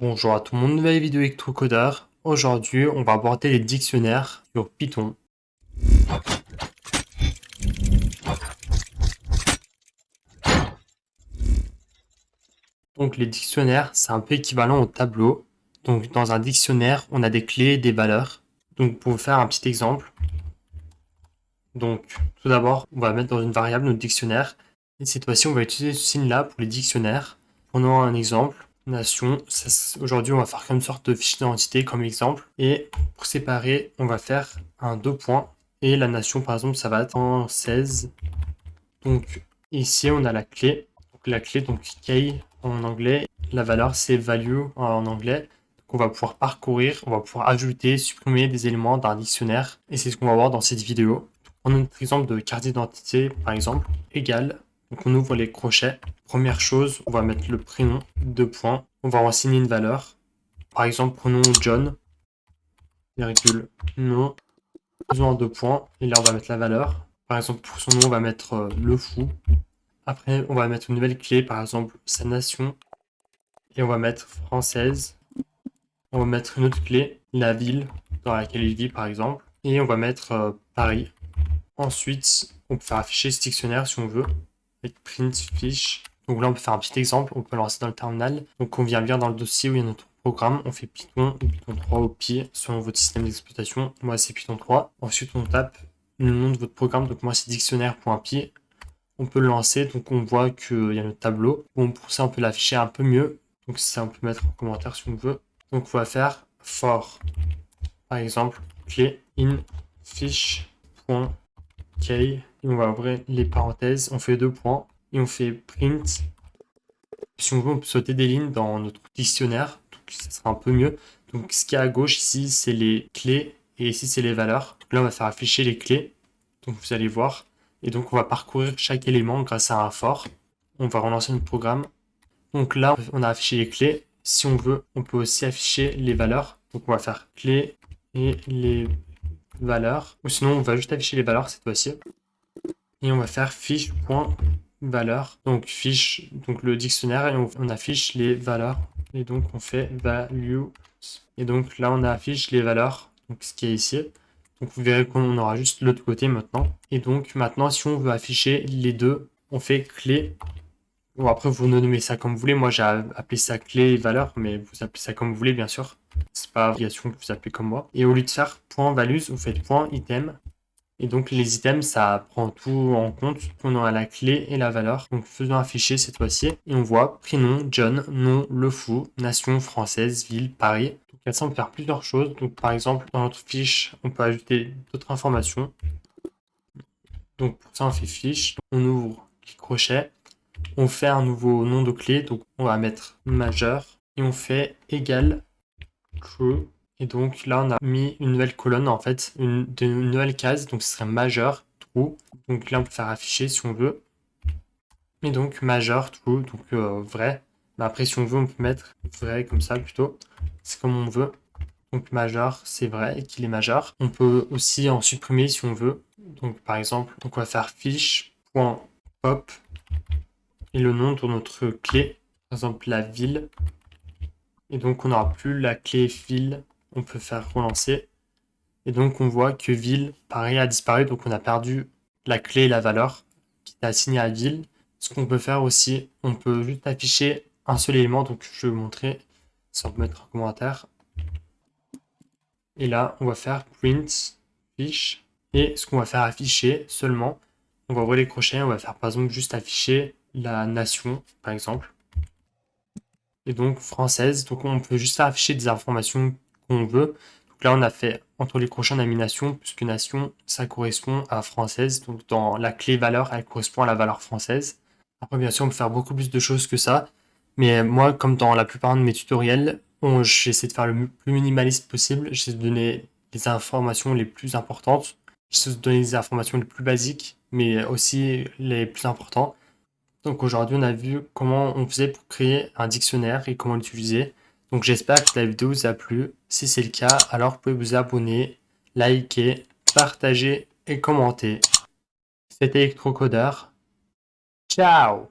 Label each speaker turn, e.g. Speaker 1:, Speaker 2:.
Speaker 1: Bonjour à tout le monde, nouvelle vidéo Electrocodeur. Aujourd'hui, on va aborder les dictionnaires sur Python. Donc les dictionnaires, c'est un peu équivalent au tableau. Donc dans un dictionnaire, on a des clés et des valeurs. Donc pour vous faire un petit exemple, donc tout d'abord, on va mettre dans une variable notre dictionnaire. Et cette fois-ci, on va utiliser ce signe-là pour les dictionnaires. Prenons un exemple, nation. Aujourd'hui, on va faire comme une sorte de fiche d'identité comme exemple. Et pour séparer, on va faire un deux points. Et la nation, par exemple, ça va être en 16. Donc ici, on a la clé. Donc la clé, donc key en anglais. La valeur, c'est value en anglais. Donc on va pouvoir parcourir, on va pouvoir ajouter, supprimer des éléments d'un dictionnaire. Et c'est ce qu'on va voir dans cette vidéo. On a notre exemple de carte d'identité, par exemple, égal. Donc on ouvre les crochets. Première chose, on va mettre le prénom, deux points. On va renseigner une valeur. Par exemple, prenons John, virgule, nom, faisons en deux points. Et là, on va mettre la valeur. Par exemple, pour son nom, on va mettre le fou. Après, on va mettre une nouvelle clé, par exemple, sa nation. Et on va mettre française. On va mettre une autre clé, la ville dans laquelle il vit, par exemple. Et on va mettre Paris. Ensuite, on peut faire afficher ce dictionnaire si on veut, avec print fiche. Donc là, on peut faire un petit exemple, on peut lancer dans le terminal. Donc on vient lire dans le dossier où il y a notre programme, on fait Python ou Python 3 au pied selon votre système d'exploitation. Moi, c'est Python 3. Ensuite, on tape le nom de votre programme. Donc moi, c'est dictionnaire.py. On peut le lancer, donc on voit qu'il y a notre tableau. Bon, pour ça, on peut l'afficher un peu mieux. Donc ça, on peut mettre en commentaire si on veut. Donc on va faire for, par exemple, clé in fiche.key. Et on va ouvrir les parenthèses, on fait deux points et on fait print. Si on veut, on peut sauter des lignes dans notre dictionnaire, donc ça sera un peu mieux. Donc ce qui est à gauche ici, c'est les clés et ici, c'est les valeurs. Donc là, on va faire afficher les clés, donc vous allez voir. Et donc on va parcourir chaque élément grâce à un for. On va relancer notre programme. Donc là, on a affiché les clés. Si on veut, on peut aussi afficher les valeurs. Donc on va faire clés et les valeurs. Ou sinon, on va juste afficher les valeurs cette fois-ci. Et on va faire fiche.valeur. Donc fiche, donc le dictionnaire, et on affiche les valeurs. Et donc on fait values. Et donc là, on affiche les valeurs, donc ce qui est ici. Donc vous verrez qu'on aura juste l'autre côté maintenant. Et donc maintenant, si on veut afficher les deux, on fait clé. Bon, après, vous nommez ça comme vous voulez. Moi, j'ai appelé ça clé et valeur, mais vous appelez ça comme vous voulez, bien sûr. C'est pas obligation que vous appelez comme moi. Et au lieu de faire .values, vous faites .item. Et donc, les items, ça prend tout en compte. On a la clé et la valeur. Donc, faisons un fichier cette fois-ci. Et on voit prénom, John, nom, le fou, nation française, ville, Paris. Donc, là, ça, on peut faire plusieurs choses. Donc, par exemple, dans notre fiche, on peut ajouter d'autres informations. Donc, pour ça, on fait fiche. On ouvre les crochets. On fait un nouveau nom de clé. Donc, on va mettre majeur. Et on fait égal true. Et donc là, on a mis une nouvelle colonne, en fait, une nouvelle case. Donc ce serait majeur, true. Donc là, on peut faire afficher si on veut. Et donc majeur, true, donc vrai. Mais après, si on veut, on peut mettre vrai comme ça plutôt. C'est comme on veut. Donc majeur, c'est vrai et qu'il est majeur. On peut aussi en supprimer si on veut. Donc par exemple, donc on va faire fiche.pop et le nom de notre clé. Par exemple, la ville. Et donc on n'aura plus la clé ville. On peut faire relancer. Et donc on voit que ville, pareil, a disparu. Donc on a perdu la clé et la valeur qui était assignée à ville. Ce qu'on peut faire aussi, on peut juste afficher un seul élément. Donc je vais vous montrer, ça on peut mettre un commentaire. Et là, on va faire print fiche. Et ce qu'on va faire afficher seulement, on va ouvrir les crochets. On va faire par exemple juste afficher la nation, par exemple. Et donc française. Donc on peut juste afficher des informations qu'on veut. Donc là, on a fait entre les crochets, on a mis nation, puisque nation, ça correspond à française. Donc dans la clé valeur, elle correspond à la valeur française. Après, bien sûr, on peut faire beaucoup plus de choses que ça. Mais moi, comme dans la plupart de mes tutoriels, j'essaie de faire le plus minimaliste possible. J'essaie de donner les informations les plus importantes. J'essaie de donner les informations les plus basiques, mais aussi les plus importantes. Donc aujourd'hui, on a vu comment on faisait pour créer un dictionnaire et comment l'utiliser. Donc j'espère que la vidéo vous a plu. Si c'est le cas, alors vous pouvez vous abonner, liker, partager et commenter. C'était Electrocodeur. Ciao!